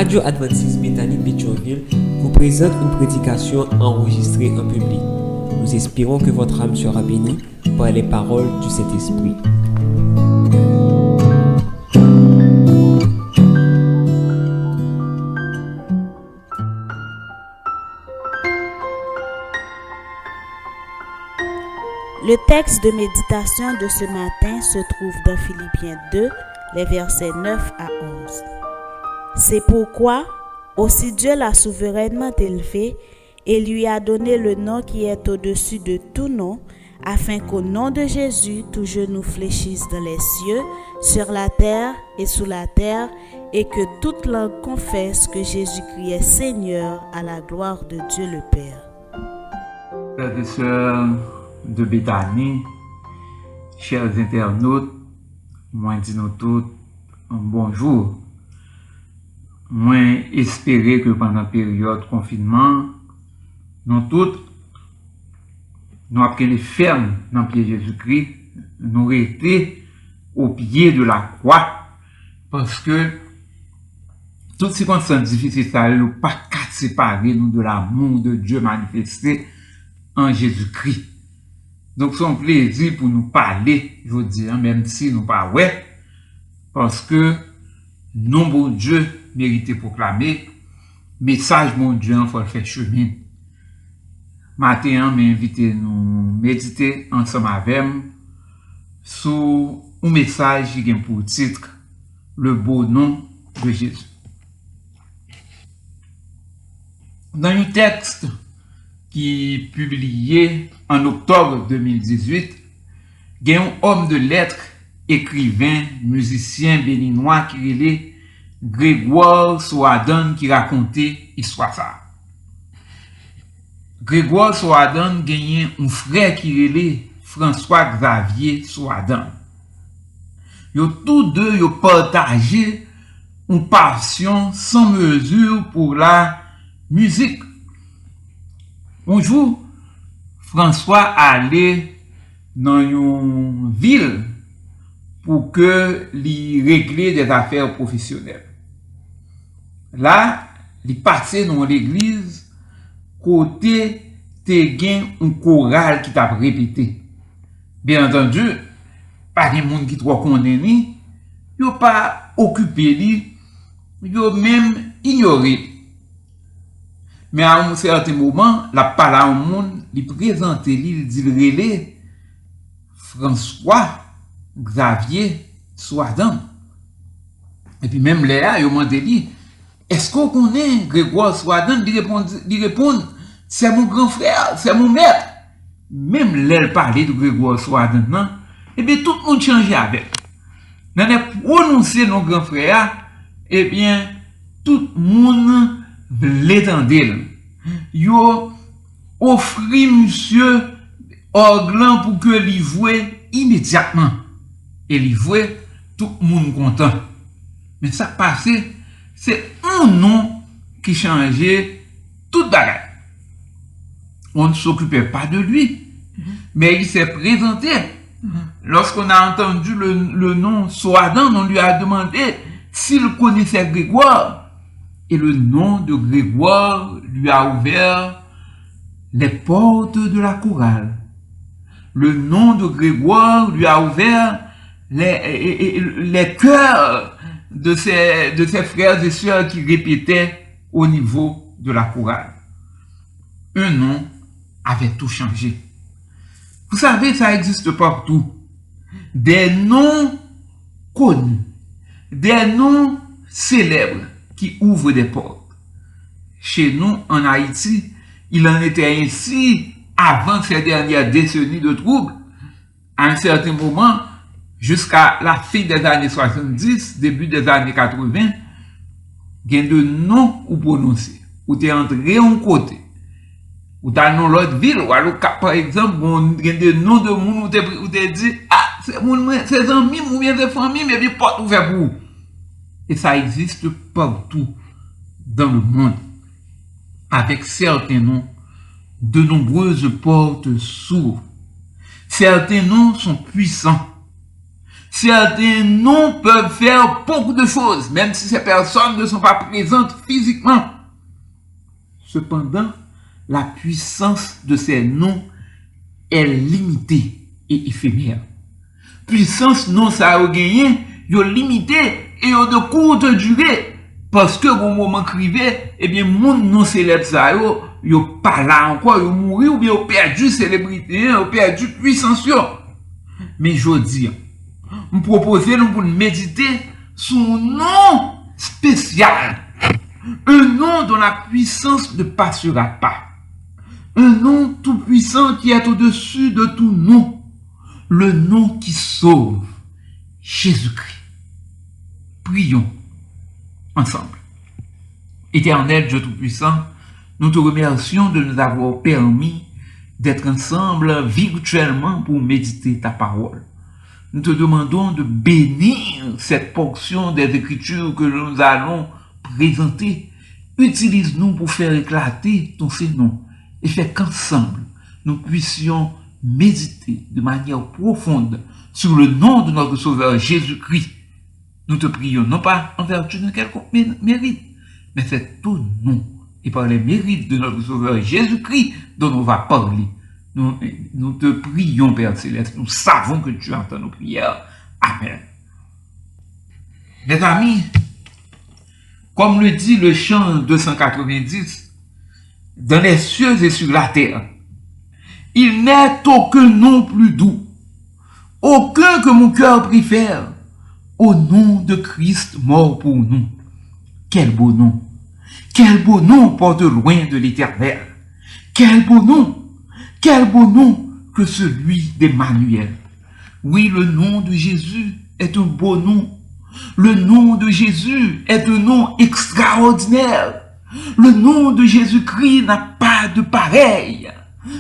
Radio Adventiste Bethany Pétionville vous présente une prédication enregistrée en public. Nous espérons que votre âme sera bénie par les paroles du Saint-Esprit. Le texte de méditation de ce matin se trouve dans Philippiens 2, les versets 9 à 11. C'est pourquoi, aussi Dieu l'a souverainement élevé et lui a donné le nom qui est au-dessus de tout nom, afin qu'au nom de Jésus, tout genou fléchisse dans les cieux, sur la terre et sous la terre, et que toute langue confesse que Jésus-Christ est Seigneur à la gloire de Dieu le Père. Frères et sœurs de Bethany, chers internautes, moi dis nous tous un bonjour. Moi espérer que pendant la période de confinement, nous tous, nous avons été fermes dans le pied de Jésus-Christ, nous restés au pied de la croix, parce que toutes ces circonstances difficiles, ça ne peut pas séparer nous de l'amour de Dieu manifesté en Jésus-Christ. Donc, c'est un plaisir pour nous parler, je veux dire, même si nous pas ouais, parce que non, bon Dieu mérite proclamer, message, mon Dieu, il faut le faire chemin. Matin, m'a invité nous méditer ensemble avec moi sur un message qui a pour titre le beau nom de Jésus. Dans un texte qui est publié en octobre 2018, il y a un homme de lettres, écrivain, musicien béninois qui est Grégoire Soadan qui racontait l'histoire ça. Grégoire Soadan gagnait un frère qui est François Xavier Soadan. Ils ont tous deux partagé une passion sans mesure pour la musique. Un jour, François allait dans une ville pour que lui régler des affaires professionnelles. Là, il passait dans l'église, côté te gen un choral qui t'a répété. Bien entendu, pas de monde qui trop connaît ni, yo pas occupé li, yo même ignoré. Mais à un certain moment, la parole au monde, il présente, il dit relais François Xavier Soadan. Et puis même Léa, il m'a dit, est-ce qu'on connaît Grégoire Soadan? Il répond, c'est mon grand frère, c'est mon maître. Même l'elle parlait de Grégoire Soadan, non? Et bien tout le monde changeait avec. Dans les prononcé nos grands frères, et bien tout le monde l'étendait. Yo offrit monsieur Orglan pour que l'y voie immédiatement. Et l'y voit tout le monde content. Mais ça passait, c'est un nom qui changeait toute bagarre. On ne s'occupait pas de lui, mais il s'est présenté. Lorsqu'on a entendu le nom Soadan, on lui a demandé s'il connaissait Grégoire. Et le nom de Grégoire lui a ouvert les portes de la chorale. Le nom de Grégoire lui a ouvert les cœurs de ses frères et sœurs qui répétaient au niveau de la chorale. Un nom avait tout changé. Vous savez, ça existe partout. Des noms connus, des noms célèbres qui ouvrent des portes. Chez nous, en Haïti, il en était ainsi avant ces dernières décennies de troubles. À un certain moment, jusqu'à la fin des années 70, début des années 80, il y a de noms ou prononcés, ou tu es entré en côté, ou tu as dans l'autre ville, ou alors, par exemple, il y a des noms de monde où tu dit, ah, c'est amis, ou bien des familles, mais bien porte ouverte pour vous. Et ça existe partout dans le monde, avec certains noms, de nombreuses portes s'ouvrent. Certains noms sont puissants. Certains noms peuvent faire beaucoup de choses, même si ces personnes ne sont pas présentes physiquement. Cependant, la puissance de ces noms est limitée et éphémère. Puissance non ça a gagné, yo limité et yo de courte durée. Parce que au moment crivé, eh bien, moun non célèbre ça yo pas là encore, yo mouri ou bien yo perdu célébrité, yo perdu puissance yo. Mais je dis, me proposer nous pour méditer sur un nom spécial. Un nom dont la puissance ne passera pas. Un nom tout puissant qui est au-dessus de tout nom. Le nom qui sauve. Jésus-Christ. Prions ensemble. Éternel Dieu Tout-Puissant, nous te remercions de nous avoir permis d'être ensemble virtuellement pour méditer ta parole. Nous te demandons de bénir cette portion des Écritures que nous allons présenter. Utilise-nous pour faire éclater ton Saint-Nom et faire qu'ensemble, nous puissions méditer de manière profonde sur le nom de notre Sauveur Jésus-Christ. Nous te prions, non pas en vertu de quelconque mérite, mais c'est ton nom et par les mérites de notre Sauveur Jésus-Christ dont on va parler. Nous te prions, Père Céleste. Nous savons que tu entends nos prières. Amen. Mes amis, comme le dit le chant 290, dans les cieux et sur la terre, il n'est aucun nom plus doux, aucun que mon cœur préfère, au nom de Christ mort pour nous. Quel beau nom! Quel beau nom porte loin de l'Éternel! Quel beau nom! Quel beau nom que celui d'Emmanuel! Oui, le nom de Jésus est un beau nom. Le nom de Jésus est un nom extraordinaire. Le nom de Jésus-Christ n'a pas de pareil.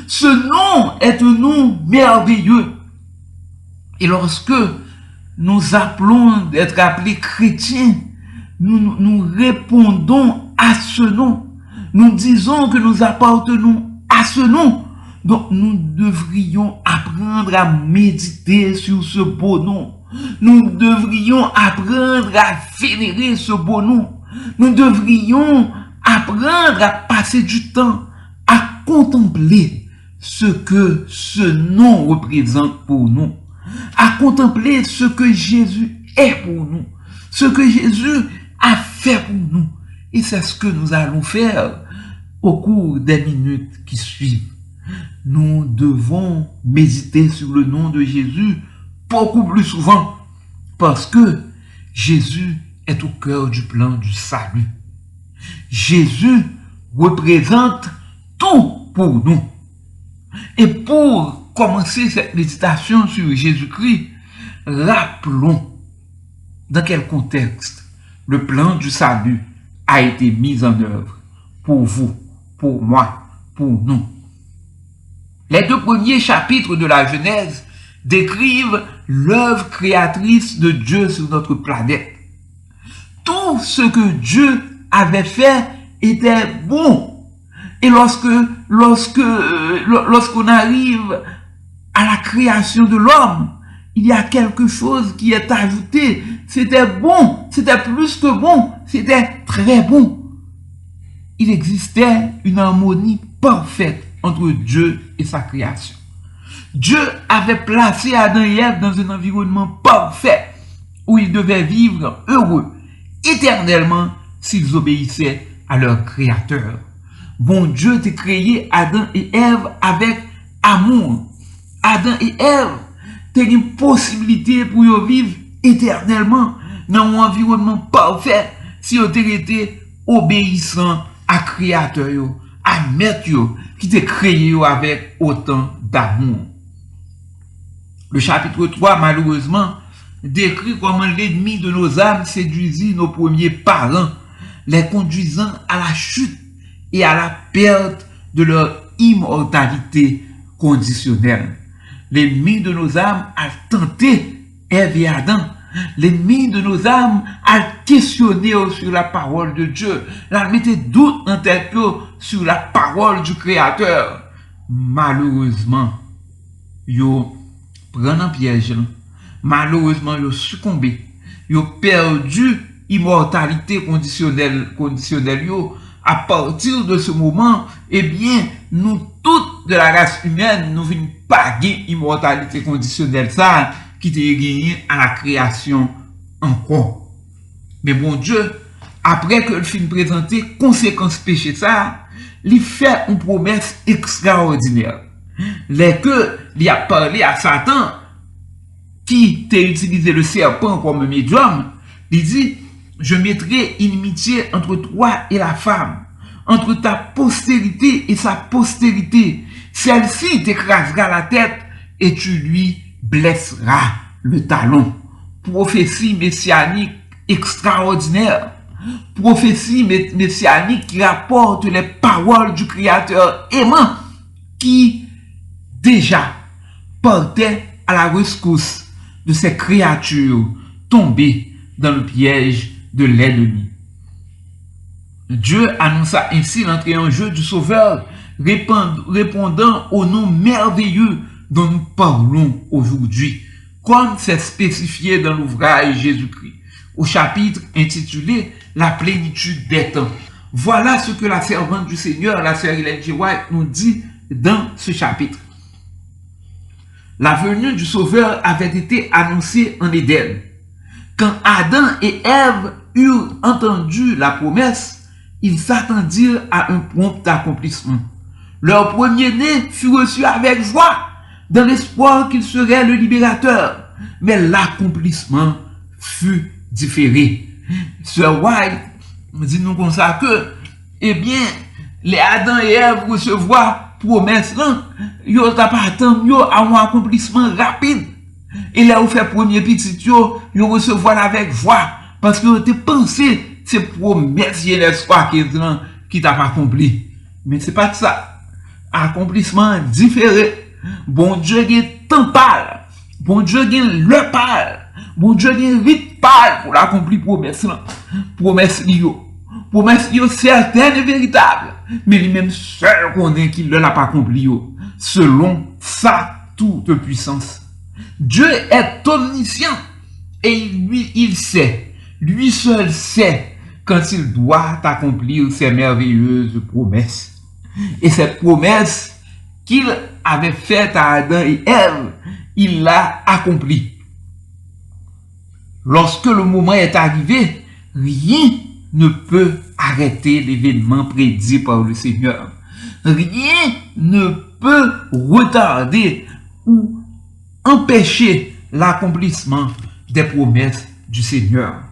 Ce nom est un nom merveilleux. Et lorsque nous appelons d'être appelés chrétiens, nous répondons à ce nom. Nous disons que nous appartenons à ce nom. Donc nous devrions apprendre à méditer sur ce beau nom. Nous devrions apprendre à vénérer ce beau nom. Nous devrions apprendre à passer du temps à contempler ce que ce nom représente pour nous. À contempler ce que Jésus est pour nous. Ce que Jésus a fait pour nous. Et c'est ce que nous allons faire au cours des minutes qui suivent. Nous devons méditer sur le nom de Jésus beaucoup plus souvent parce que Jésus est au cœur du plan du salut. Jésus représente tout pour nous. Et pour commencer cette méditation sur Jésus-Christ, rappelons dans quel contexte le plan du salut a été mis en œuvre pour vous, pour moi, pour nous. Les deux premiers chapitres de la Genèse décrivent l'œuvre créatrice de Dieu sur notre planète. Tout ce que Dieu avait fait était bon. Et lorsqu'on arrive à la création de l'homme, il y a quelque chose qui est ajouté. C'était bon, c'était plus que bon, c'était très bon. Il existait une harmonie parfaite entre Dieu et sa création. Dieu avait placé Adam et Ève dans un environnement parfait où ils devaient vivre heureux éternellement s'ils obéissaient à leur Créateur. Bon Dieu t'a créé Adam et Ève avec amour. Adam et Ève t'ont une possibilité pour vivre éternellement dans un environnement parfait si ils étaient obéissants à Créateur, à Maître qui t'a créé avec autant d'amour. Le chapitre 3, malheureusement, décrit comment l'ennemi de nos âmes séduisit nos premiers parents, les conduisant à la chute et à la perte de leur immortalité conditionnelle. L'ennemi de nos âmes a tenté Ève et Adam. L'ennemi de nos âmes a questionné sur la parole de Dieu. Il a mis doute en tête sur la parole du Créateur. Malheureusement, yo prend un piège. malheureusement, ils ont succombé. Ils ont perdu immortalité conditionnelle yo. À partir de ce moment, eh bien, nous toutes de la race humaine, nous venons paguer immortalité conditionnelle, ça, qui était gagné à la création encore. Mais bon Dieu, après que le film présenté conséquences péché ça, il fait une promesse extraordinaire. Les que il a parlé à Satan, qui t'a utilisé le serpent comme médium, il dit, je mettrai inimitié entre toi et la femme, entre ta postérité et sa postérité. Celle-ci t'écrasera la tête et tu lui blesseras le talon. Prophétie messianique extraordinaire. Prophétie messianique qui rapporte les paroles du Créateur aimant qui déjà portait à la rescousse de ces créatures tombées dans le piège de l'ennemi. Dieu annonça ainsi l'entrée en jeu du Sauveur, répondant au nom merveilleux dont nous parlons aujourd'hui, comme c'est spécifié dans l'ouvrage Jésus-Christ, au chapitre intitulé « La plénitude des temps ». Voilà ce que la servante du Seigneur, la sœur Ellen G. White, nous dit dans ce chapitre. La venue du Sauveur avait été annoncée en Éden. Quand Adam et Ève eurent entendu la promesse, ils s'attendirent à un prompt accomplissement. Leur premier-né fut reçu avec joie, dans l'espoir qu'il serait le libérateur. Mais l'accomplissement fut différé. Sœur White dit nous comme ça que, eh bien, les Adam et Ève recevoir promesse là, yo t'a pas attendre yo à un accomplissement rapide. Et là où fait premier petit yo recevoir avec joie parce que tu pensé c'est promesse l'espoir qui t'a pas accompli. Mais c'est pas ça. Accomplissement différé. Bon Dieu est temps pâle. Bon Dieu est le pâle. Bon Dieu est vite pâle pour l'accomplir promesse là. Promesse yo. Promesse yo certaine et véritable. Mais lui-même seul connaît qu'il ne l'a pas accompli yo. Selon sa toute puissance. Dieu est omniscient. Et lui, il sait. Lui seul sait quand il doit accomplir ses merveilleuses promesses. Et cette promesse qu'il avait faite à Adam et Ève, il l'a accomplie. Lorsque le moment est arrivé, rien ne peut arrêter l'événement prédit par le Seigneur. Rien ne peut retarder ou empêcher l'accomplissement des promesses du Seigneur.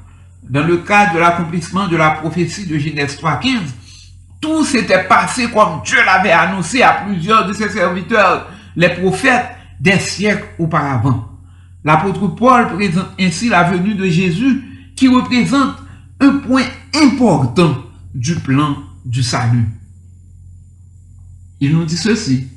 Dans le cadre de l'accomplissement de la prophétie de Genèse 3:15, tout s'était passé comme Dieu l'avait annoncé à plusieurs de ses serviteurs, les prophètes, des siècles auparavant. L'apôtre Paul présente ainsi la venue de Jésus qui représente un point important du plan du salut. Il nous dit ceci.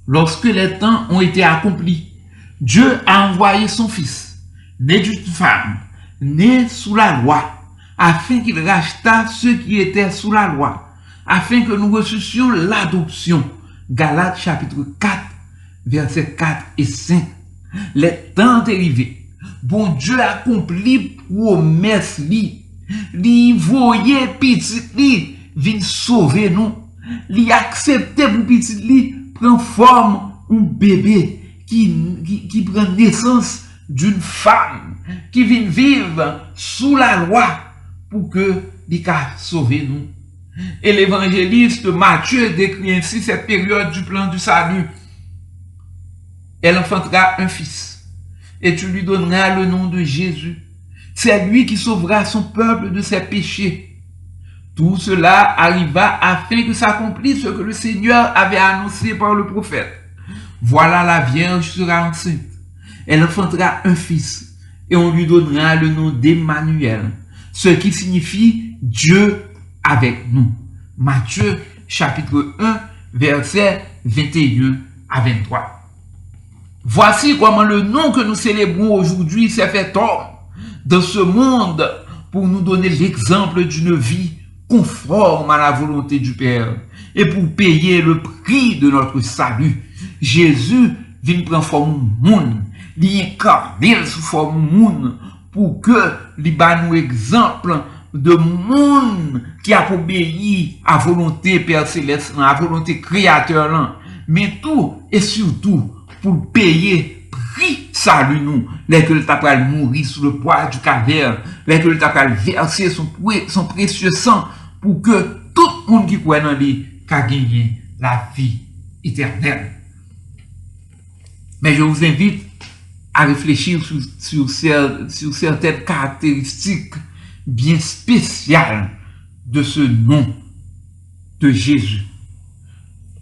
Lorsque les temps ont été accomplis, Dieu a envoyé son Fils, né d'une femme, né sous la loi, afin qu'il rachetât ceux qui étaient sous la loi, afin que nous reçussions l'adoption. Galates chapitre 4, versets 4 et 5. Les temps arrivés. Bon Dieu accompli promesse li. Li voyait petit li vient sauver nous. Li accepté pour petit li prend forme un bébé qui prend naissance d'une femme qui vient vivre sous la loi pour que li ka sauver nous. Et l'évangéliste Matthieu décrit ainsi cette période du plan du salut. Elle enfantera un fils, et tu lui donneras le nom de Jésus. C'est lui qui sauvera son peuple de ses péchés. Tout cela arriva afin que s'accomplisse ce que le Seigneur avait annoncé par le prophète. Voilà, la Vierge sera enceinte. Elle enfantera un fils, et on lui donnera le nom d'Emmanuel, ce qui signifie Dieu avec nous. Matthieu chapitre 1, versets 21 à 23. Voici comment le nom que nous célébrons aujourd'hui s'est fait homme dans ce monde pour nous donner l'exemple d'une vie conforme à la volonté du Père et pour payer le prix de notre salut. Jésus vient prendre forme monde li incarné sous forme moun pour que li ba nous exemple de monde qui a obéi à volonté Père Céleste, à volonté Créateur là, mais tout et surtout pour payer prix salut nous, les que le t'a mourir sous le poids du calvaire, les que le t'a verser son précieux sang pour que tout le monde qui croit dans lui a gagné la vie éternelle. Mais je vous invite à réfléchir sur certaines caractéristiques bien spéciales de ce nom de Jésus.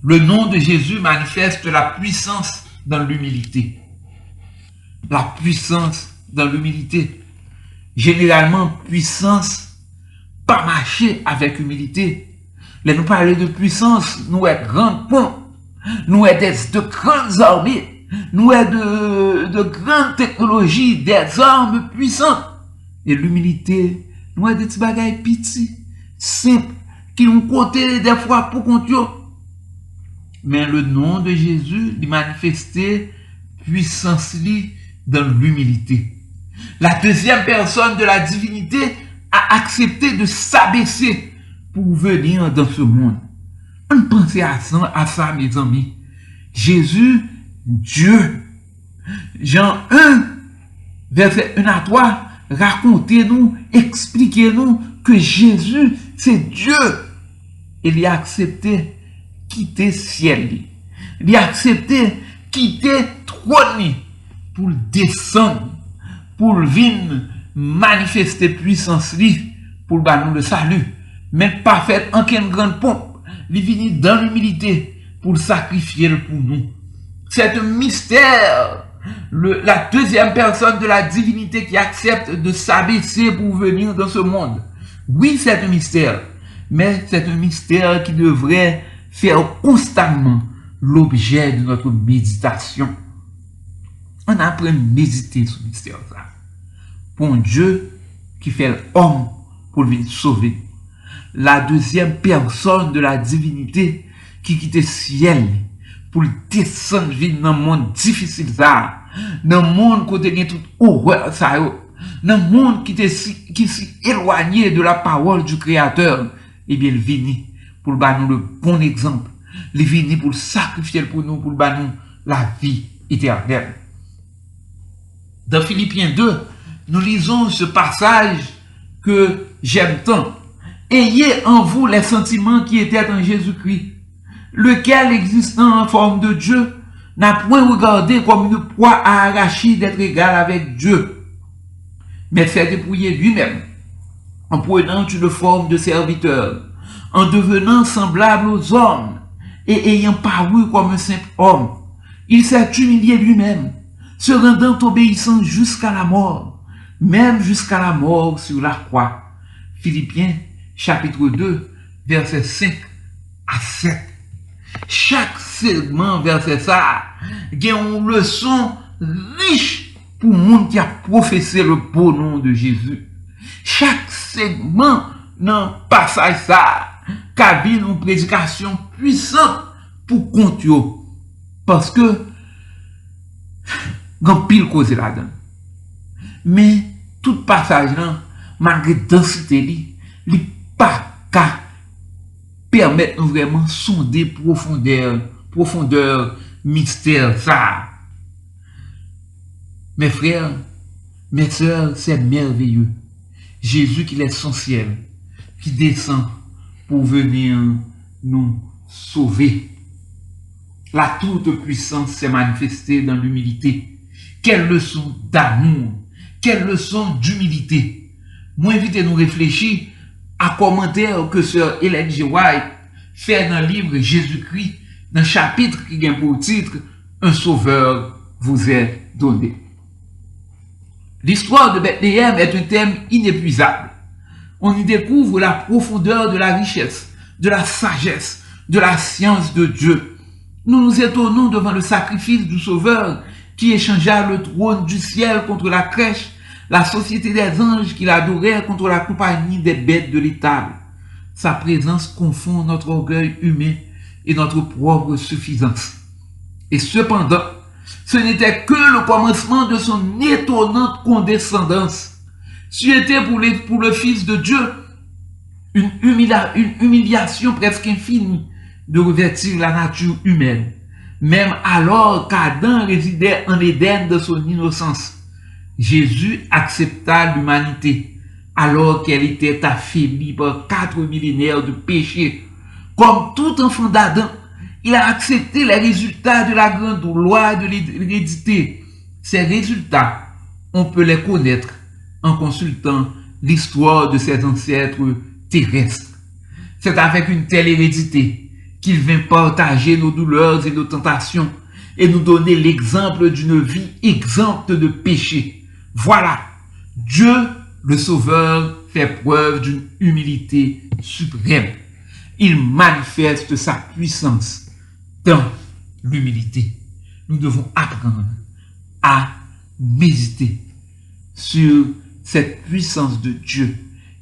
Le nom de Jésus manifeste la puissance dans l'humilité. La puissance dans l'humilité. Généralement, puissance, pas marcher avec humilité. Là, nous parlons de puissance, nous sommes grands ponts, nous sommes de grandes armées, nous sommes de grandes technologies, des armes puissantes. Et l'humilité, nous sommes des petits bagages petits, simples, qui nous côté des fois pour compter. Mais le nom de Jésus, il manifestait puissance dans l'humilité. La deuxième personne de la divinité a accepté de s'abaisser pour venir dans ce monde. On pense à ça, mes amis. Jésus, Dieu. Jean 1, verset 1 à 3, racontez-nous, expliquez-nous que Jésus, c'est Dieu. Il a accepté quitter ciel. Il a accepté quitter trône pour descendre, pour venir manifester puissance pour nous le salut. Mais pas fait aucune grande pompe. Il vient dans l'humilité pour sacrifier pour nous. C'est un mystère. La deuxième personne de la divinité qui accepte de s'abaisser pour venir dans ce monde. Oui, c'est un mystère. Mais c'est un mystère qui devrait faire constamment l'objet de notre méditation. On apprend à méditer ce mystère. Pour un Dieu qui fait l'homme pour venir sauver. La deuxième personne de la divinité qui quitte le ciel pour descendre dans le monde difficile, dans le monde où il y a toute horreur, dans le monde qui s'est éloigné de la parole du Créateur. Eh bien, il vient pour nous le bon exemple. Il vient pour sacrifier pour nous la vie éternelle. Dans Philippiens 2, nous lisons ce passage que j'aime tant. Ayez en vous les sentiments qui étaient en Jésus-Christ, lequel, existant en forme de Dieu, n'a point regardé comme une proie à arracher d'être égal avec Dieu, mais s'est dépouillé lui-même, en prenant une forme de serviteur, en devenant semblable aux hommes, et ayant paru comme un simple homme. Il s'est humilié lui-même, se rendant obéissant jusqu'à la mort, même jusqu'à la mort sur la croix. Philippiens chapitre 2, verset 5 à 7. Chaque segment verset ça, il y a une leçon riche pour le monde qui a professé le beau nom de Jésus. Chaque segment dans le passage ça, cabine une prédication puissante pour compter. Parce que, il y a pile cause là-dedans. Mais, tout passage là, malgré densité, il pas qu'à permettre nous vraiment sonder profondeur, mystère, ça. Mes frères, mes sœurs, c'est merveilleux. Jésus qui est essentiel, qui descend pour venir nous sauver. La toute puissance s'est manifestée dans l'humilité. Quelle leçon d'amour, quelle leçon d'humilité. Moi, invite nous réfléchir à commentaire que sœur Ellen G. White fait dans le livre Jésus-Christ, dans le chapitre qui a pour titre Un sauveur vous est donné. L'histoire de Bethléem est un thème inépuisable. On y découvre la profondeur de la richesse, de la sagesse, de la science de Dieu. Nous nous étonnons devant le sacrifice du Sauveur qui échangea le trône du ciel contre la crèche, la société des anges qui l'adoraient contre la compagnie des bêtes de l'étable. Sa présence confond notre orgueil humain et notre propre suffisance. Et cependant, Ce n'était que le commencement de son étonnante condescendance. C'était pour le Fils de Dieu une humiliation presque infinie de revêtir la nature humaine, même alors qu'Adam résidait en Éden de son innocence. Jésus accepta l'humanité alors qu'elle était affaiblie par 4 millénaires de péché. Comme tout enfant d'Adam, il a accepté les résultats de la grande loi de l'hérédité. Ces résultats, on peut les connaître en consultant l'histoire de ses ancêtres terrestres. C'est avec une telle hérédité qu'il vint partager nos douleurs et nos tentations et nous donner l'exemple d'une vie exempte de péché. Voilà, Dieu, le Sauveur, fait preuve d'une humilité suprême. Il manifeste sa puissance dans l'humilité. Nous devons apprendre à méditer sur cette puissance de Dieu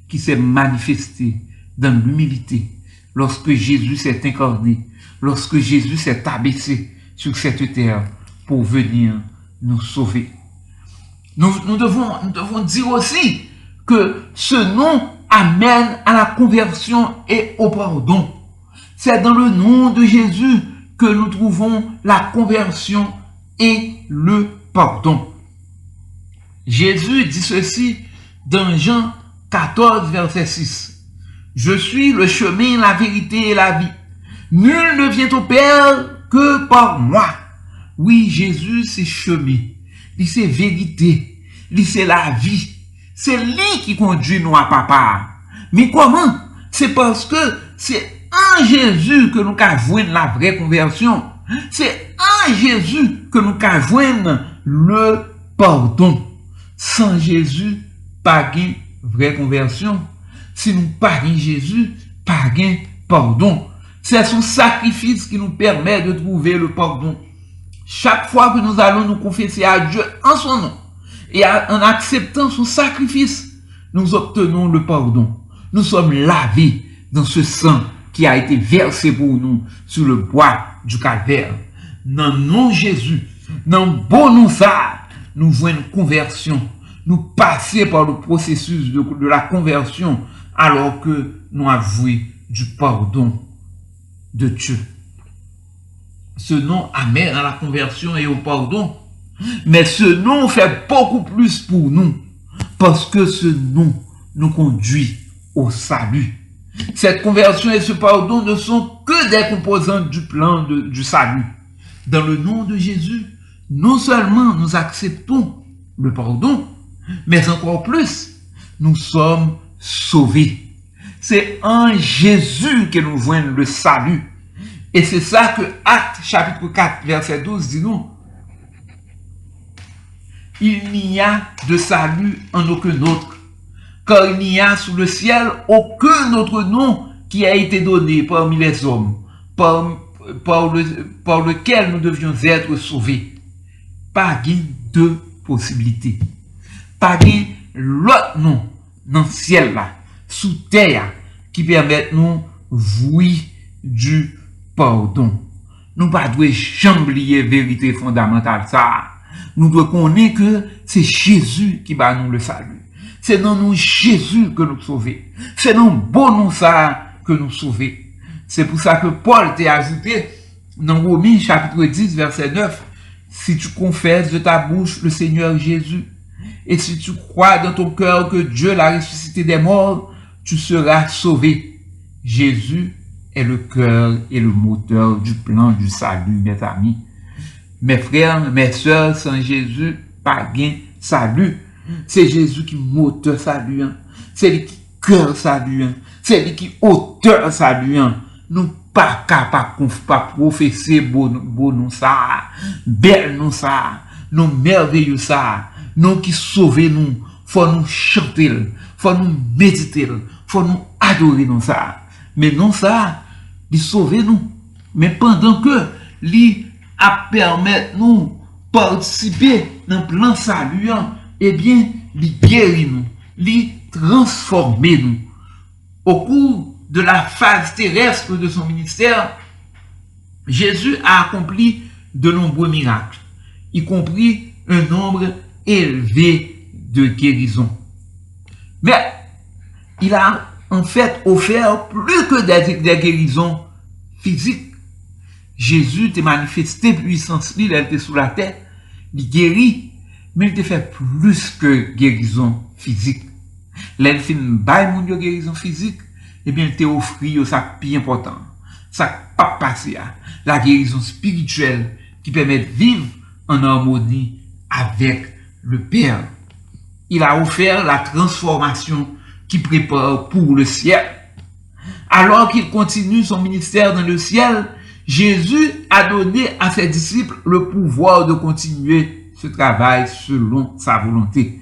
qui s'est manifestée dans l'humilité lorsque Jésus s'est incarné, lorsque Jésus s'est abaissé sur cette terre pour venir nous sauver. Nous devons dire aussi que ce nom amène à la conversion et au pardon. C'est dans le nom de Jésus que nous trouvons la conversion et le pardon. Jésus dit ceci dans Jean 14, verset 6. « Je suis le chemin, la vérité et la vie. Nul ne vient au Père que par moi. » Oui, Jésus, c'est chemin. Lui, c'est vérité. Lui, c'est la vie. C'est lui qui conduit nous à papa. Mais comment? C'est parce que c'est en Jésus que nous avons joindre la vraie conversion. C'est en Jésus que nous avons joindre le pardon. Sans Jésus, pas de vraie conversion. Si nous pas Jésus, pas de pardon. C'est son sacrifice qui nous permet de trouver le pardon. Chaque fois que nous allons nous confesser à Dieu en son nom et en acceptant son sacrifice, nous obtenons le pardon. Nous sommes lavés dans ce sang qui a été versé pour nous sur le bois du calvaire. Dans le nom de Jésus, dans le bon nom ça, nous voyons une conversion. Nous passons par le processus de la conversion alors que nous avouons du pardon de Dieu. Ce nom amène à la conversion et au pardon. Mais ce nom fait beaucoup plus pour nous parce que ce nom nous conduit au salut. Cette conversion et ce pardon ne sont que des composantes du plan du salut. Dans le nom de Jésus, non seulement nous acceptons le pardon, mais encore plus, nous sommes sauvés. C'est en Jésus que nous voyons le salut. Et c'est ça que Actes chapitre 4, verset 12 dit nous. Il n'y a de salut en aucun autre, car il n'y a sous le ciel aucun autre nom qui a été donné parmi les hommes, par lequel nous devions être sauvés. Pas deux possibilités. Pas l'autre nom dans le ciel là, sous terre, qui permettent nous voir du pardon. Nous ne devons jamais oublier la vérité fondamentale ça. Nous devons connaître que c'est Jésus qui va nous le salut. C'est dans nous Jésus que nous sauvons. C'est dans le bon nom ça que nous sauvons. C'est pour ça que Paul t'a ajouté dans Romains chapitre 10 verset 9. Si tu confesses de ta bouche le Seigneur Jésus et si tu crois dans ton cœur que Dieu l'a ressuscité des morts, tu seras sauvé. Jésus est le cœur et le moteur du plan du salut, mes amis. Mes frères, mes sœurs, sans Jésus, pas gain salut. C'est Jésus qui moteur salut. C'est lui qui cœur salut. C'est lui qui auteur salut. Nous pas capable pas professer bon nous ça, belle nous ça, nous merveilleux ça, nous qui sauver nous, faut nous chanter, faut nous méditer, faut nous adorer nous ça. Mais non ça, il sauver nous. Mais pendant que lui a permettre nous participer dans le plan salut, eh bien, il guérit nous, il transforme nous. Au cours de la phase terrestre de son ministère, Jésus a accompli de nombreux miracles. y compris un nombre élevé de guérisons. Mais il a en fait offert plus que des guérisons physiques. Jésus t'a manifesté puissance, il était sous la terre, il guérit, mais il t'a fait plus que guérison physique. L'elfin bail mon guérison physique, eh bien, il t'a offert ça plus important. Ça pas passé la guérison spirituelle qui permet de vivre en harmonie avec le Père. Il a offert la transformation qui prépare pour le ciel. Alors qu'il continue son ministère dans le ciel, Jésus a donné à ses disciples le pouvoir de continuer ce travail selon sa volonté.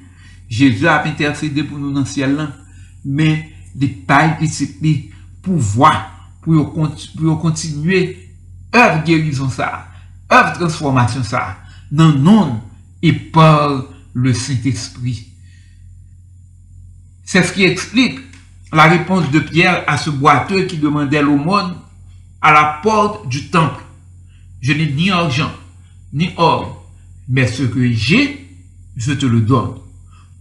Jésus a intercédé pour nous dans le ciel, mais des pailles petits pouvoir pour continuer œuvre guérison ça, œuvre transformation ça, dans le nom et par le Saint-Esprit. C'est ce qui explique la réponse de Pierre à ce boiteux qui demandait l'aumône à la porte du temple. Je n'ai ni argent, ni or, mais ce que j'ai, je te le donne.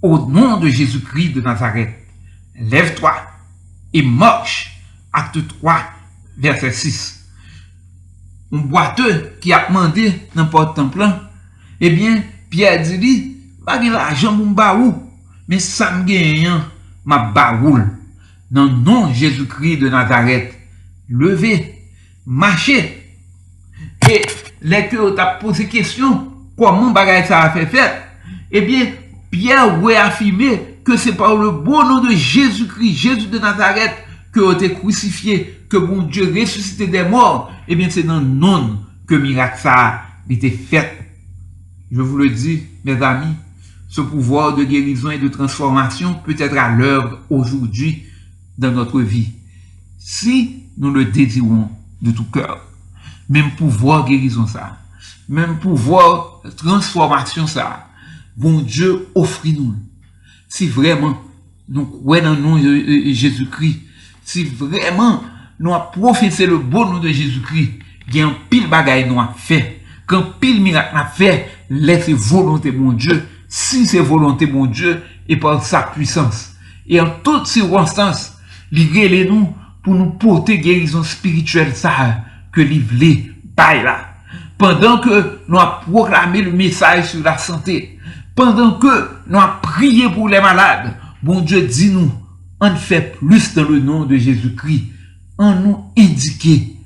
Au nom de Jésus-Christ de Nazareth, lève-toi et marche. Acte 3, verset 6. Un boiteux qui a demandé dans le porte-temple, eh bien, Pierre dit, pas de l'argent pour m'baou, mais ça me gagne, ma baoule. Dans le nom de Jésus-Christ de Nazareth, levez, marchez. Et les que tu as posé question, comment bagay ça a fait, eh bien, Pierre réaffirmé que c'est par le beau nom de Jésus-Christ, Jésus de Nazareth, que vous êtes crucifié, que bon Dieu ressuscité des morts, eh bien, c'est dans le nom que miracle ça a été fait. Je vous le dis, mes amis, ce pouvoir de guérison et de transformation peut être à l'œuvre aujourd'hui dans notre vie. Si nous le désirons de tout cœur, même pouvoir guérison ça, même pouvoir transformation ça, bon Dieu offre-nous. Si vraiment nous croyons dans le nom de Jésus-Christ, si vraiment nous avons professé le bon nom de Jésus-Christ, il y a un pile bagaille nous a fait, quand pile miracle a fait, laissez volonté mon Dieu, si c'est volonté mon Dieu, et par sa puissance. Et en toutes circonstances, livrez-les-nous pour nous porter guérison spirituelle, ça, que livrez, bail là. Pendant que nous avons proclamé le message sur la santé, pendant que nous avons prié pour les malades, bon Dieu dit nous, on fait plus dans le nom de Jésus-Christ, on nous indique,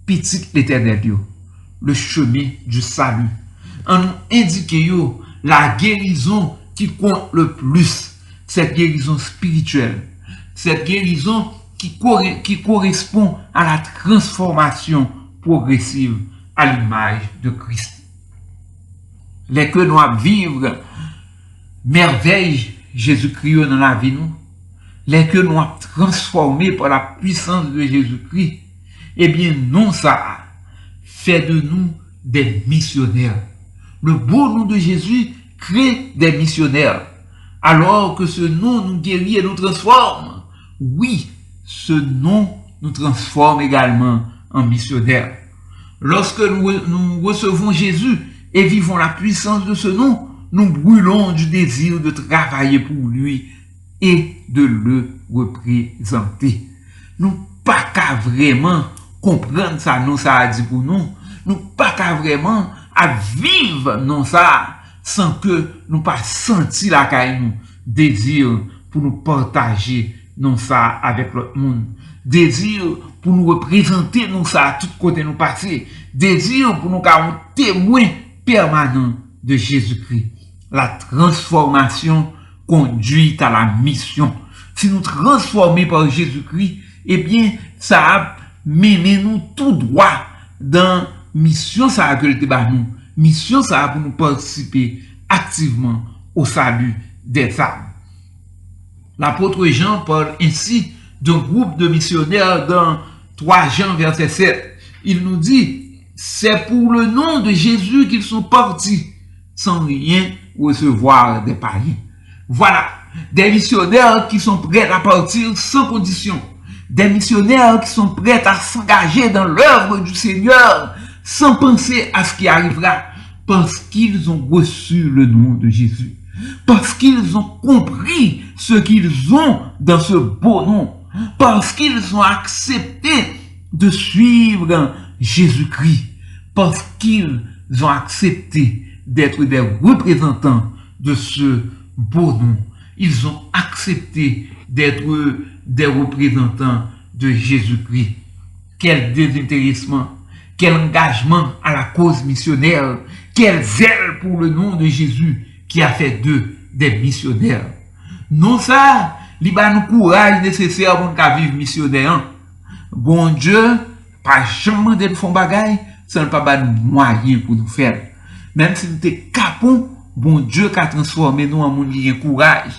petit l'Éternel Dieu, le chemin du salut. On nous indique la guérison qui compte le plus, cette guérison spirituelle, cette guérison qui correspond à la transformation progressive à l'image de Christ. Les que nous vivre merveille Jésus-Christ dans la vie nous, les que nous avons transformés par la puissance de Jésus-Christ, eh bien, non, ça fait de nous des missionnaires. Le beau nom de Jésus crée des missionnaires. Alors que ce nom nous guérit et nous transforme. Oui, ce nom nous transforme également en missionnaires. Lorsque nous recevons Jésus et vivons la puissance de ce nom, nous brûlons du désir de travailler pour lui et de le représenter. Nous pas qu'à vraiment comprendre ça, non ça a dit pour nous. Nous pas qu'à vraiment à vivre non ça sans que nous pas senti la caille nous désir pour nous partager non ça avec l'autre monde, désir pour nous représenter non ça à tout côté nous passer, désir pour nous faire un témoin permanent de Jésus-Christ. La transformation conduit à la mission. Si nous transformons par Jésus-Christ, eh bien ça a mené nous tout droit dans mission ça a que le débat nous, mission ça a pour nous participer activement au salut des âmes. L'apôtre Jean parle ainsi d'un groupe de missionnaires dans 3 Jean verset 7. Il nous dit, c'est pour le nom de Jésus qu'ils sont partis sans rien recevoir des païens. Voilà, des missionnaires qui sont prêts à partir sans condition. Des missionnaires qui sont prêts à s'engager dans l'œuvre du Seigneur sans penser à ce qui arrivera. parce qu'ils ont reçu le nom de Jésus, parce qu'ils ont compris ce qu'ils ont dans ce beau nom, parce qu'ils ont accepté de suivre Jésus-Christ, parce qu'ils ont accepté d'être des représentants de ce beau nom. Ils ont accepté d'être des représentants de Jésus-Christ. Quel désintéressement, quel engagement à la cause missionnaire, quel zèle pour le nom de Jésus qui a fait d'eux des missionnaires. Non ça, il y a un courage nécessaire pour nous vivre missionnaire. Bon Dieu, pas jamais de fond bagaille, ça ne pas nous moyen pour nous faire. Même si nous sommes capons, bon Dieu qui a transformé nous en monde qui a courage.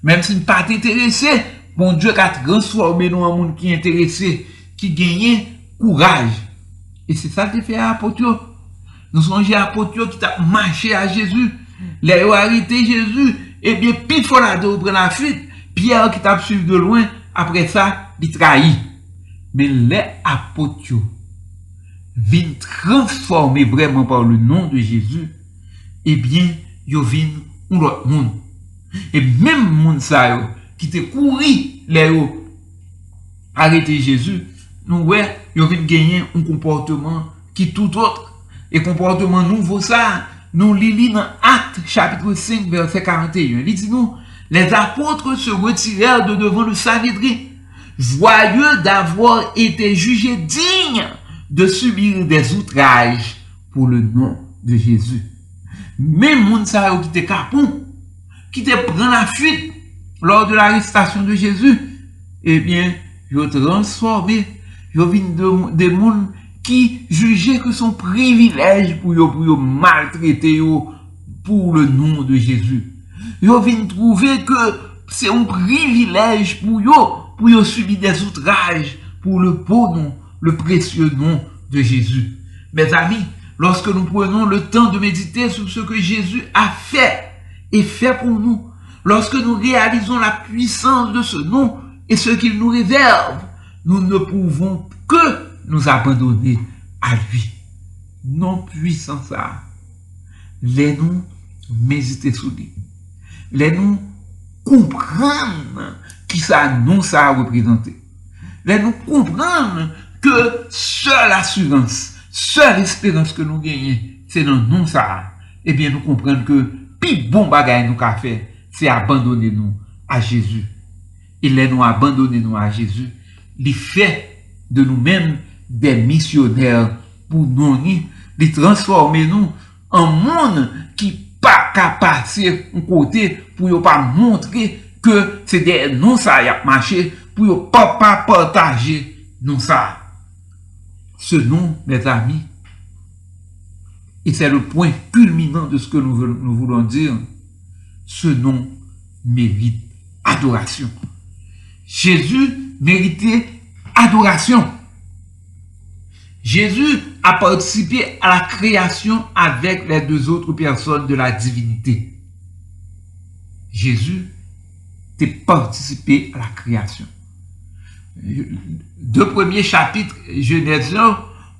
Même si nous ne sommes pas intéressés, bon Dieu qui a transformé nous en monde qui est intéressé, qui gagne courage. Et c'est ça qui fait à l'apôtre. Nous sommes à l'apôtre qui a marché à Jésus. Les ont arrêté Jésus. Et bien, pile fois là, de prendre la fuite. Pierre qui t'a suivi de loin. Après ça, il trahit. Mais les apôtres viennent transformer vraiment par le nom de Jésus. Eh bien, ils viennent un autre monde. Et même monde ça, qui te couru, les arrêté Jésus, nous ouais, ils viennent gagner un comportement qui tout autre. Et comportement nouveau ça, nous lisons dans Actes chapitre 5 verset 41. Il dit nous, les apôtres se retirèrent de devant le Sanhédrin, joyeux d'avoir été jugés dignes de subir des outrages pour le nom de Jésus. Même moun sa qui te capon, qui te prend la fuite lors de l'arrestation de Jésus, eh bien, yo transformé, yo vin des moun qui jugeaient que son privilège pour yo maltraiter yo pour le nom de Jésus. Yo vin trouver que c'est un privilège pour yo subir des outrages pour le beau nom, le précieux nom de Jésus. Mes amis, lorsque nous prenons le temps de méditer sur ce que Jésus a fait et fait pour nous, lorsque nous réalisons la puissance de ce nom et ce qu'il nous réserve, nous ne pouvons que nous abandonner à lui. Non puissant ça. Les nous méditer sur lui. Les nous comprendre qui ça non ça a représenté. Les nous comprendre que seule assurance, seule espérance que nous gagnons, c'est dans nous ça. Eh bien, nous comprenons que plus bon bagage nous qu'a fait, c'est abandonner nous à Jésus. Il est nous abandonner nous à Jésus. Il fait de nous-mêmes des missionnaires pour nous, il transformer nous en monde qui pas qu'à passer un côté pour ne pas montrer que c'est des non ça y a marché pour ne pas partager non ça. Ce nom, mes amis, et c'est le point culminant de ce que nous voulons dire, ce nom mérite adoration. Jésus méritait adoration. Jésus a participé à la création avec les deux autres personnes de la divinité. Jésus a participé à la création. Deux premiers chapitres Genèse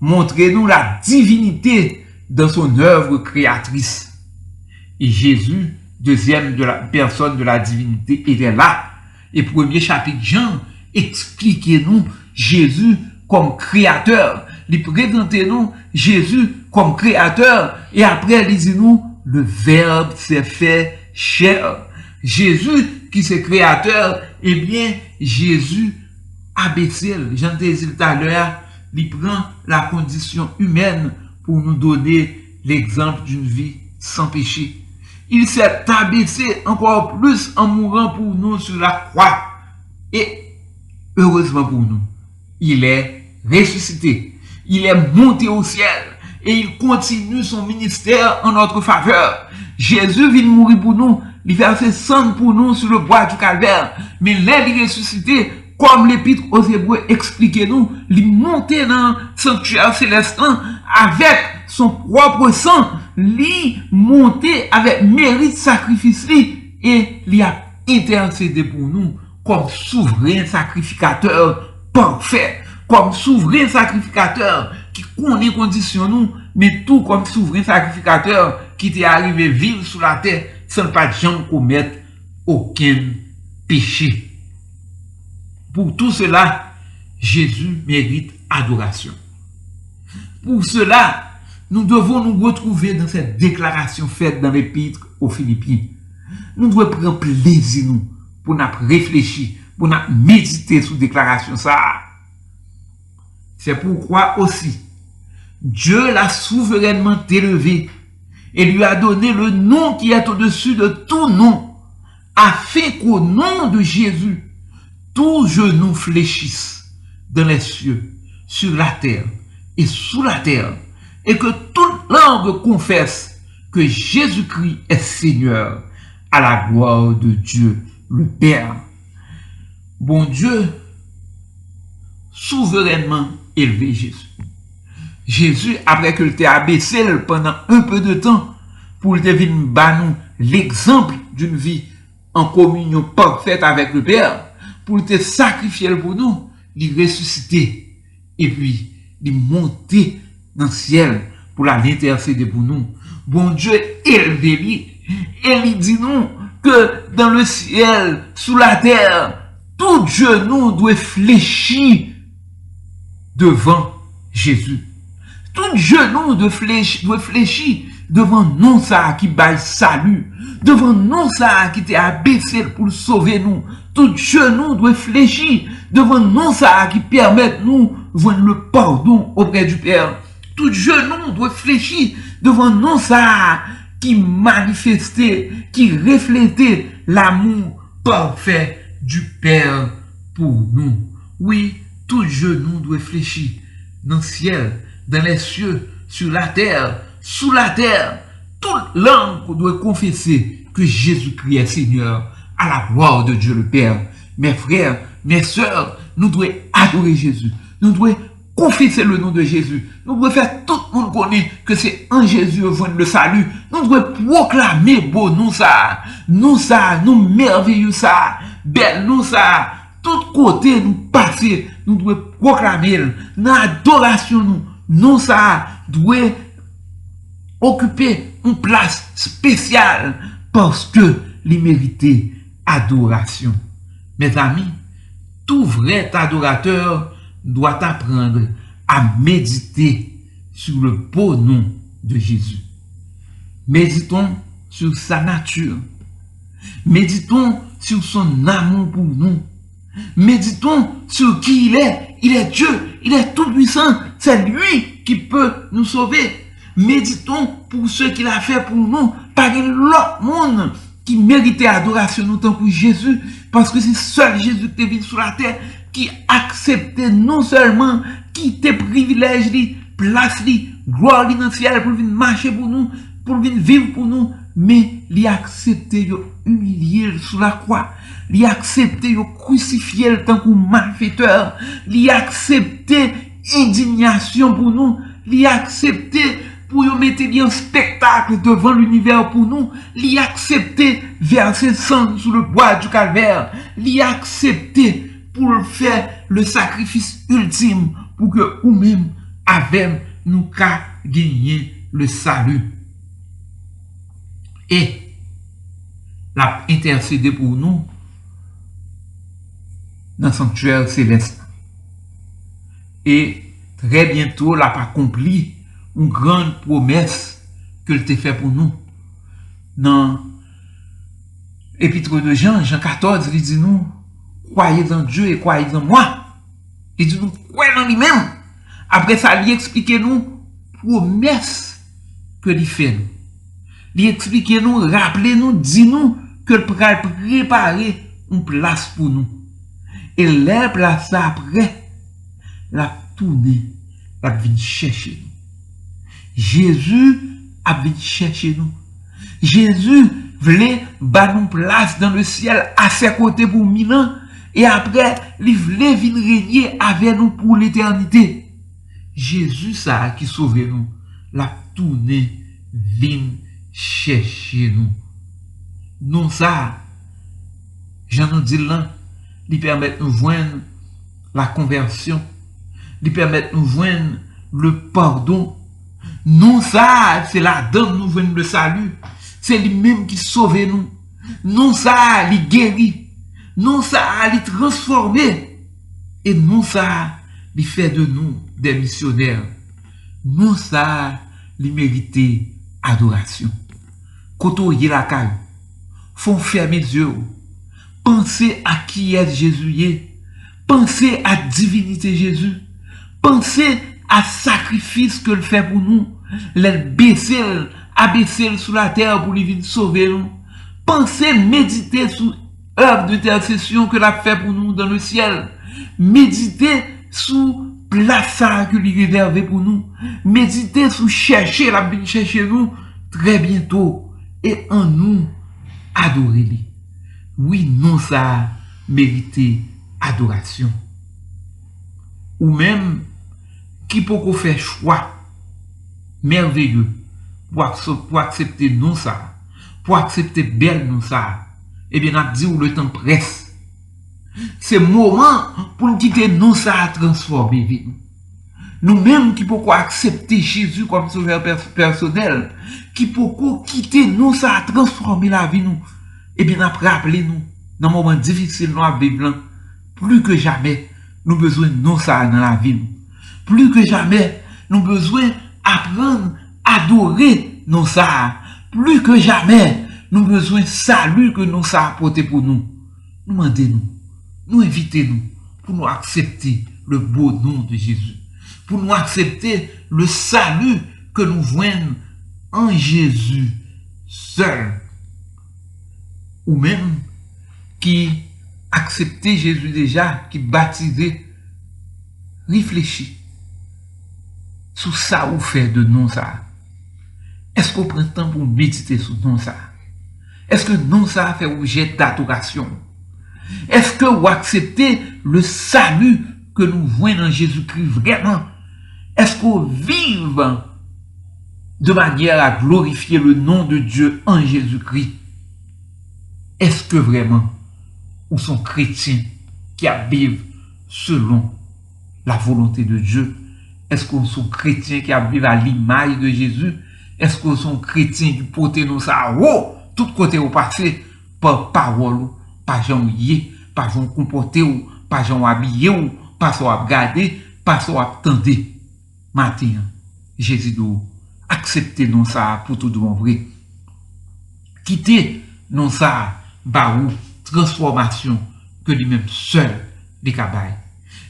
montrent-nous la divinité dans son œuvre créatrice. Et Jésus, deuxième personne de la divinité, était là. Et premier chapitre Jean expliquez-nous Jésus comme créateur. Il présentez-nous Jésus comme créateur. Et après, lisez-nous, le Verbe s'est fait chair. Jésus qui c'est créateur, eh bien, Jésus a baissé. Jean disais tout à l'heure, il prend la condition humaine pour nous donner l'exemple d'une vie sans péché. Il s'est abaissé encore plus en mourant pour nous sur la croix. Et heureusement pour nous, il est ressuscité. Il est monté au ciel. Et il continue son ministère en notre faveur. Jésus vient mourir pour nous. Il verse sang pour nous sur le bois du calvaire. Mais il est ressuscité, comme l'épître aux Hébreux expliquez-nous, il montait dans le sanctuaire céleste avec son propre sang. Il montait avec mérite sacrifice et il a intercédé pour nous comme souverain sacrificateur parfait, comme souverain sacrificateur qui connaît condition nous mais tout comme souverain sacrificateur qui était arrivé vivre sur la terre sans pas jamais commettre aucun péché. Pour tout cela, Jésus mérite adoration. Pour cela, nous devons nous retrouver dans cette déclaration faite dans l'épître aux Philippiens. Nous devons prendre plaisir nous, pour nous réfléchir, pour nous méditer sur la déclaration ça. C'est pourquoi aussi, Dieu l'a souverainement élevé et lui a donné le nom qui est au-dessus de tout nom, afin qu'au nom de Jésus, tout genou fléchisse dans les cieux, sur la terre et sous la terre, et que toute langue confesse que Jésus-Christ est Seigneur, à la gloire de Dieu le Père. Bon Dieu, souverainement élevé Jésus. Jésus, après que t'ait abaissé pendant un peu de temps, pour le devenir nous l'exemple d'une vie en communion parfaite avec le Père, pour te sacrifier pour nous, il ressusciter et puis il monter dans le ciel pour l'intercéder pour nous. Bon Dieu élevé lui, et il dit nous que dans le ciel, sous la terre, tout genou doit fléchir devant Jésus. Tout genou doit fléchir devant nous ça qui baille salut, devant nous ça qui t'est abaissé pour sauver nous. Tout genou doit fléchir devant nous ça qui permet nous voir le pardon auprès du Père. Tout genou doit fléchir devant nous ça qui manifestait, qui reflétait l'amour parfait du Père pour nous. Oui, tout genou doit fléchir dans le ciel, dans les cieux, sur la terre, sous la terre. Toute langue doit confesser que Jésus-Christ est Seigneur, à la gloire de Dieu le Père. Mes frères, mes sœurs, nous devons adorer Jésus. Nous devons confesser le nom de Jésus. Nous devons faire tout le monde connaître que c'est en Jésus le salut. Nous devons proclamer beau nous ça, nous merveilleux ça, belle nous ça. Tout côté nous passer, nous devons proclamer dans l'adoration nous ça doit occuper une place spéciale parce que il mérite adoration. Mes amis, tout vrai adorateur doit apprendre à méditer sur le beau nom de Jésus. Méditons sur sa nature. Méditons sur son amour pour nous. Méditons sur qui il est. Il est Dieu, il est tout puissant. C'est lui qui peut nous sauver. Méditons pour ce qu'il a fait pour nous. Par l'autre monde qui méritait adoration nous tant que Jésus. Parce que c'est seul Jésus qui est venu sur la terre, qui acceptait non seulement, qui te privilège, place, gloire dans le ciel pour venir marcher pour nous, pour venir vivre pour nous, mais il a accepté de humilier sur la croix, il a accepté de crucifier le temps que malfaiteur, il a accepté indignation pour nous, il a accepté pour nous mettre en spectacle devant l'univers pour nous, il a accepté verser sang sur le bois du calvaire, il a accepté pour faire le sacrifice ultime pour que nous-mêmes, avec nous, qu'à gagner le salut. Et l'a intercédé pour nous dans le sanctuaire céleste. Et très bientôt, l'a accompli une grande promesse que il t'a fait pour nous. Dans l'épître de Jean, Jean 14, il dit nous, croyez en Dieu et croyez en moi. Il dit nous, croyez en lui-même. Après ça, il explique nous promesse que il fait nous. Il explique nous, rappelez nous, dit nous que le préparer une place pour nous. Et la place après, la tourner, la vient chercher nous. Jésus a venu chercher nous. Jésus voulait battre une place dans le ciel à ses côtés pour 1000 ans. Et après, il voulait venir régner avec nous pour l'éternité. Jésus, ça qui sauve nous, l'a tourné, vient chercher nous. Non, ça, j'en ai dit là, il permet de nous joindre la conversion, il permet de nous joindre le pardon, Non ça, c'est la donne nous venons le salut. C'est lui-même qui sauve nous. Non ça, il guérit. Non ça, il transforme. Et non ça, il fait de nous des missionnaires. Non ça, il mérite adoration. Quand on y la caille, faut fermer les yeux. Pensez à qui est Jésus. Pensez à divinité Jésus. Pensez à sacrifice que le fait pour nous. Abaisser sous la terre pour lui venir sauver nous. Pensez, méditez sur l'œuvre d'intercession que l'a fait pour nous dans le ciel. Méditez sur place que lui réservé pour nous. Méditez sur chercher nous très bientôt. Et en nous, adorez-les. Oui, non, ça mérite adoration. Ou même, qui peut faire choix merveilleux pour accepter non ça, pour accepter belle non ça, eh bien, on a dit où le temps presse. C'est le moment pour nous quitter non ça à transformer vie. Nous-mêmes qui pouvons accepter Jésus comme sauveur personnel, qui pouvons quitter non ça à transformer la vie nous, eh bien, rappelez-nous, dans un moment difficile dans la Bible, plus que jamais, nous avons besoin de non ça dans la vie. Plus que jamais, nous avons besoin d'apprendre à adorer non ça. Plus que jamais, nous avons besoin de salut que non ça a apporté pour nous. Nous demandez-nous, nous invitez-nous pour nous accepter le beau nom de Jésus. Pour nous accepter le salut que nous voyons en Jésus seul. Ou même qui acceptait Jésus déjà, qui baptisait, réfléchit sur ça ou fait de non ça. Est-ce qu'on prend le temps pour méditer sur non ça? Est-ce que non ça fait objet d'adoration? Est-ce que vous acceptez le salut que nous voyons dans Jésus-Christ vraiment? Est-ce qu'on vive de manière à glorifier le nom de Dieu en Jésus-Christ? Est-ce que vraiment ou sont chrétiens qui vivent selon la volonté de Dieu? Est-ce qu'on sont chrétiens qui vivent à l'image de Jésus? Est-ce qu'on sont chrétiens qui portent nous ça tout côté au passé par parole, par gens yé, par gens comportés ou par gens habillés ou par gens regardés, par gens attendés? Matin, Jésus dit, acceptez non ça pour tout de bon vrai. Quittez non ça, baou, transformation que lui-même seul les cabaye.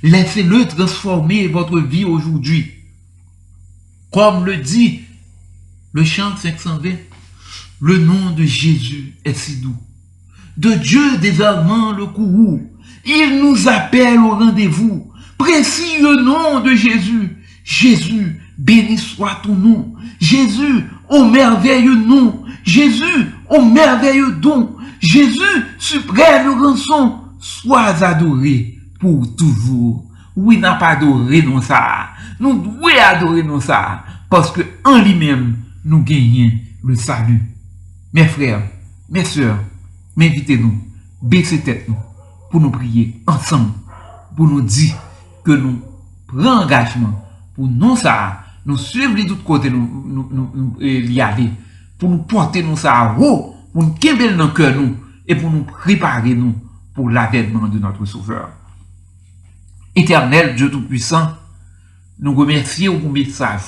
Laissez-le transformer votre vie aujourd'hui. Comme le dit le chant 520, le nom de Jésus est si doux. De Dieu désormais le courroux. Il nous appelle au rendez-vous. Précieux nom de Jésus. Jésus, béni soit ton nom. Jésus, au merveilleux nom. Jésus, au merveilleux don. Jésus, suprême rançon, sois adoré pour toujours. Oui, n'a pas adoré non ça. Nous devons adorer non ça. Parce que en lui-même, nous gagnons le salut. Mes frères, mes sœurs, m'invitez-nous, baissez tête nous, pour nous prier ensemble, pour nous dire que nous prenons engagement, pour nous ça, nous suivre de tous côtés, nous y aller, pour nous porter nous ça à haut, pour nous québer dans le cœur nous, et pour nous préparer nous pour l'avènement de notre Sauveur. Éternel Dieu Tout-Puissant, nous remercions pour le message.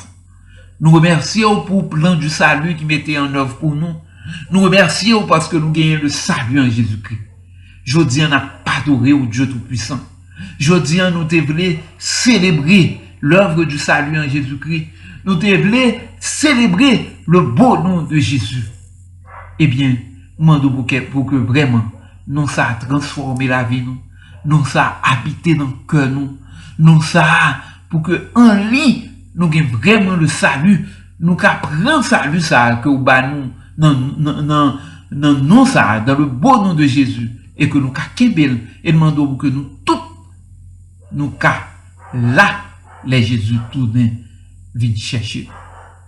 Nous remercions pour le plan du salut qui mettait en œuvre pour nous. Nous remercions parce que nous gagnons le salut en Jésus-Christ. Je dis, on n'a pas adoré au Dieu Tout-Puissant. Je dis, nous devons célébrer l'œuvre du salut en Jésus-Christ. Nous devons célébrer le beau nom de Jésus. Eh bien, nous demandons pour que vraiment, nous ça transformer la vie, nous ça habiter dans le cœur, nous ça pour que en lui, nous ayons vraiment le salut, nous prendre le salut ça, que nous non ça, dans le beau nom de Jésus, et que nous kebel, et demandons que nous tous, nous là, les Jésus tournent, viennent chercher.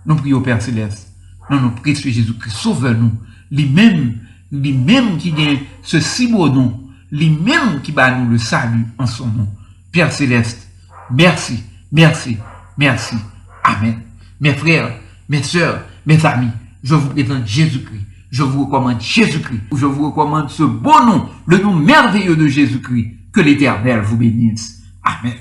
Nous prions Père Céleste, nous nous précieux Jésus-Christ, sauve-nous, lui-même qui gagne ce si beau nom, lui-même qui bat nous le salut en son nom. Père Céleste, merci, merci, merci. Amen. Mes frères, mes sœurs, mes amis, je vous présente Jésus-Christ. Je vous recommande Jésus-Christ. Je vous recommande ce beau nom, le nom merveilleux de Jésus-Christ. Que l'Éternel vous bénisse. Amen.